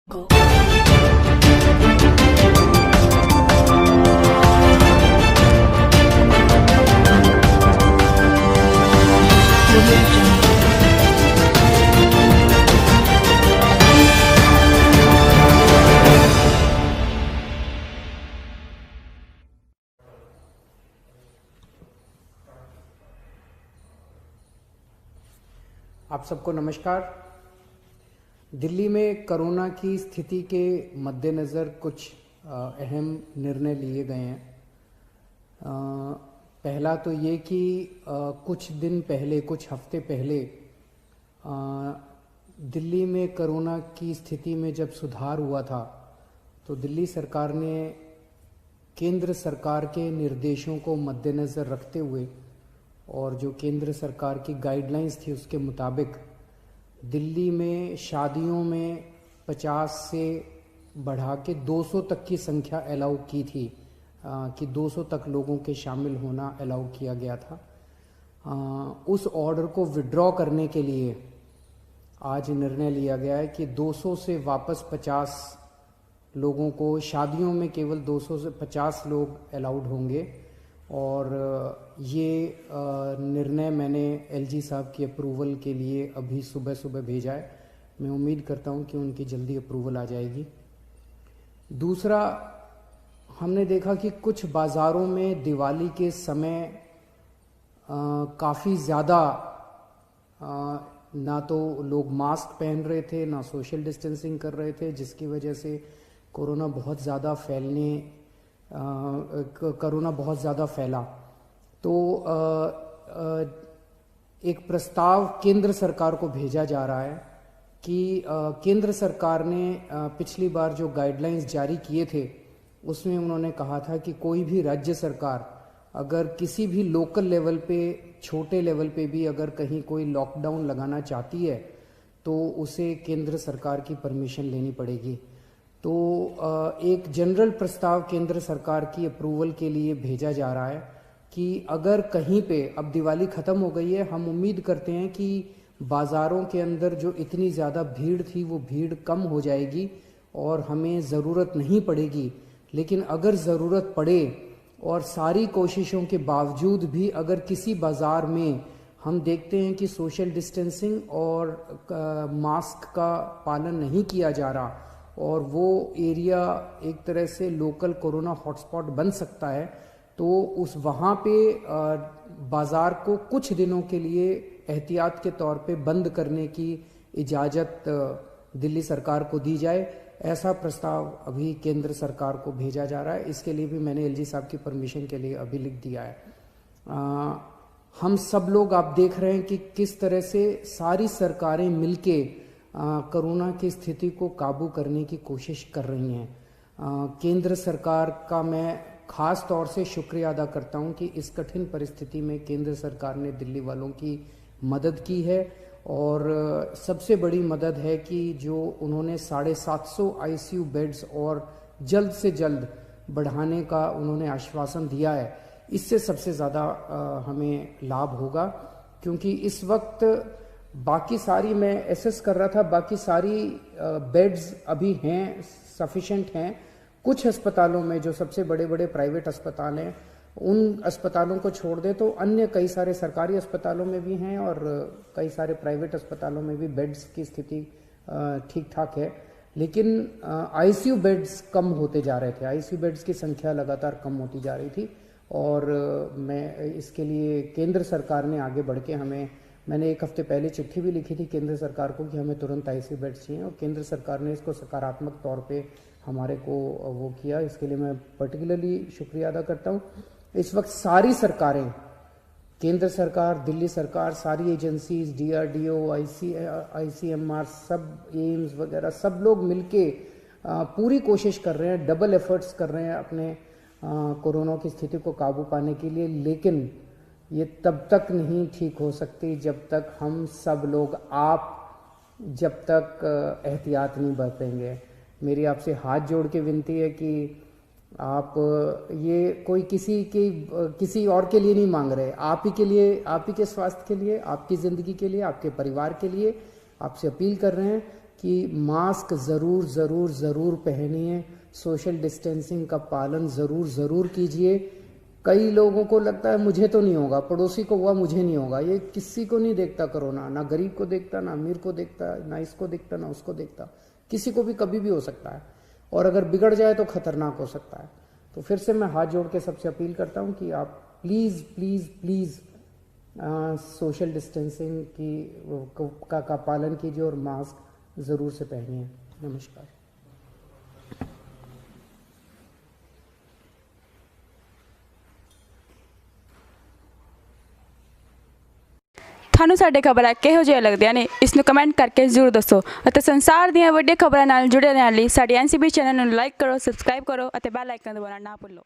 Go. Audio Jungle. आप सबको नमस्कार। दिल्ली में कोरोना की स्थिति के मद्देनज़र कुछ अहम निर्णय लिए गए हैं। पहला तो ये कि कुछ दिन पहले, कुछ हफ्ते पहले दिल्ली में कोरोना की स्थिति में जब सुधार हुआ था तो दिल्ली सरकार ने केंद्र सरकार के निर्देशों को मद्देनज़र रखते हुए और जो केंद्र सरकार की गाइडलाइंस थी उसके मुताबिक दिल्ली में शादियों में 50 से बढ़ा के 200 तक की संख्या अलाउ की थी, कि 200 तक लोगों के शामिल होना अलाउ किया गया था। उस ऑर्डर को विड्रॉ करने के लिए आज निर्णय लिया गया है कि 200 से वापस 50 लोगों को, शादियों में केवल 200 से 50 लोग अलाउड होंगे। और ये निर्णय मैंने एलजी साहब की अप्रूवल के लिए अभी सुबह सुबह भेजा है। मैं उम्मीद करता हूँ कि उनकी जल्दी अप्रूवल आ जाएगी। दूसरा, हमने देखा कि कुछ बाज़ारों में दिवाली के समय काफ़ी ज़्यादा ना तो लोग मास्क पहन रहे थे, ना सोशल डिस्टेंसिंग कर रहे थे, जिसकी वजह से कोरोना बहुत ज़्यादा फैला। तो एक प्रस्ताव केंद्र सरकार को भेजा जा रहा है कि केंद्र सरकार ने पिछली बार जो गाइडलाइंस जारी किए थे उसमें उन्होंने कहा था कि कोई भी राज्य सरकार अगर किसी भी लोकल लेवल पे, छोटे लेवल पे भी अगर कहीं कोई लॉकडाउन लगाना चाहती है तो उसे केंद्र सरकार की परमिशन लेनी पड़ेगी। तो एक जनरल प्रस्ताव केंद्र सरकार की अप्रूवल के लिए भेजा जा रहा है कि अगर कहीं पे, अब दिवाली ख़त्म हो गई है, हम उम्मीद करते हैं कि बाज़ारों के अंदर जो इतनी ज़्यादा भीड़ थी वो भीड़ कम हो जाएगी और हमें ज़रूरत नहीं पड़ेगी। लेकिन अगर ज़रूरत पड़े और सारी कोशिशों के बावजूद भी अगर किसी बाज़ार में हम देखते हैं कि सोशल डिस्टेंसिंग और मास्क का पालन नहीं किया जा रहा और वो एरिया एक तरह से लोकल कोरोना हॉटस्पॉट बन सकता है, तो उस वहाँ पे बाज़ार को कुछ दिनों के लिए एहतियात के तौर पे बंद करने की इजाज़त दिल्ली सरकार को दी जाए। ऐसा प्रस्ताव अभी केंद्र सरकार को भेजा जा रहा है। इसके लिए भी मैंने एलजी साहब की परमिशन के लिए अभी लिख दिया है। हम सब लोग, आप देख रहे हैं कि किस तरह से सारी सरकारें मिलके कोरोना की स्थिति को काबू करने की कोशिश कर रही हैं। केंद्र सरकार का मैं ख़ास तौर से शुक्रिया अदा करता हूं कि इस कठिन परिस्थिति में केंद्र सरकार ने दिल्ली वालों की मदद की है। और सबसे बड़ी मदद है कि जो उन्होंने 750 आईसीयू बेड्स और जल्द से जल्द बढ़ाने का उन्होंने आश्वासन दिया है। इससे सबसे ज़्यादा हमें लाभ होगा, क्योंकि इस वक्त बाकी सारी, मैं एसेस कर रहा था, बाकी सारी बेड्स अभी हैं, सफिशेंट हैं। कुछ अस्पतालों में, जो सबसे बड़े बड़े प्राइवेट अस्पताल हैं, उन अस्पतालों को छोड़ दे तो अन्य कई सारे सरकारी अस्पतालों में भी हैं और कई सारे प्राइवेट अस्पतालों में भी बेड्स की स्थिति ठीक ठाक है। लेकिन आईसीयू बेड्स कम होते जा रहे थे, आईसीयू बेड्स की संख्या लगातार कम होती जा रही थी। और मैं इसके लिए केंद्र सरकार ने आगे बढ़ के मैंने एक हफ्ते पहले चिट्ठी भी लिखी थी केंद्र सरकार को कि हमें तुरंत आईसीयू बेड्स चाहिए, और केंद्र सरकार ने इसको सकारात्मक तौर पे हमारे को वो किया। इसके लिए मैं पर्टिकुलरली शुक्रिया अदा करता हूँ। इस वक्त सारी सरकारें, केंद्र सरकार, दिल्ली सरकार, सारी एजेंसीज, डीआरडीओ, आईसीएमआर, सब एम्स वगैरह, सब लोग मिलके पूरी कोशिश कर रहे हैं, डबल एफर्ट्स कर रहे हैं अपने कोरोना की स्थिति को काबू पाने के लिए। लेकिन ये तब तक नहीं ठीक हो सकती जब तक हम सब लोग, जब तक एहतियात नहीं बरतेंगे। मेरी आपसे हाथ जोड़ के विनती है कि आप ये कोई किसी और के लिए नहीं मांग रहे, आप ही के लिए, आप ही के स्वास्थ्य के लिए, आपकी ज़िंदगी के लिए, आपके परिवार के लिए आपसे अपील कर रहे हैं कि मास्क ज़रूर ज़रूर ज़रूर पहनिए, सोशल डिस्टेंसिंग का पालन ज़रूर ज़रूर कीजिए। कई लोगों को लगता है मुझे तो नहीं होगा, पड़ोसी को हुआ मुझे नहीं होगा। ये किसी को नहीं देखता कोरोना, ना गरीब को देखता, ना अमीर को देखता, ना इसको देखता, ना उसको देखता। किसी को भी कभी भी हो सकता है, और अगर बिगड़ जाए तो खतरनाक हो सकता है। तो फिर से मैं हाथ जोड़ के सबसे अपील करता हूँ कि आप please please please social distancing का पालन कीजिए और मास्क ज़रूर से पहनिए। नमस्कार। ਤੁਹਾਨੂੰ ਸਾਡੇ ਖਬਰਾਂ ਕਿਹੋ ਜਿਹੀਆਂ ਲੱਗਦੀਆਂ ਨੇ, ਇਸ ਨੂੰ ਕਮੈਂਟ ਕਰਕੇ ਜ਼ਰੂਰ ਦੱਸੋ ਅਤੇ ਸੰਸਾਰ ਦੀਆਂ ਵੱਡੀਆਂ ਖਬਰਾਂ ਨਾਲ ਜੁੜੇ ਰਹਿਣ ਲਈ ਸਾਡੇ NCB ਚੈਨਲ ਨੂੰ ਲਾਈਕ ਕਰੋ, ਸਬਸਕ੍ਰਾਈਬ ਕਰੋ ਅਤੇ ਬੈਲ ਆਈਕਨ ਦਬਾਉਣਾ ਨਾ ਭੁੱਲੋ।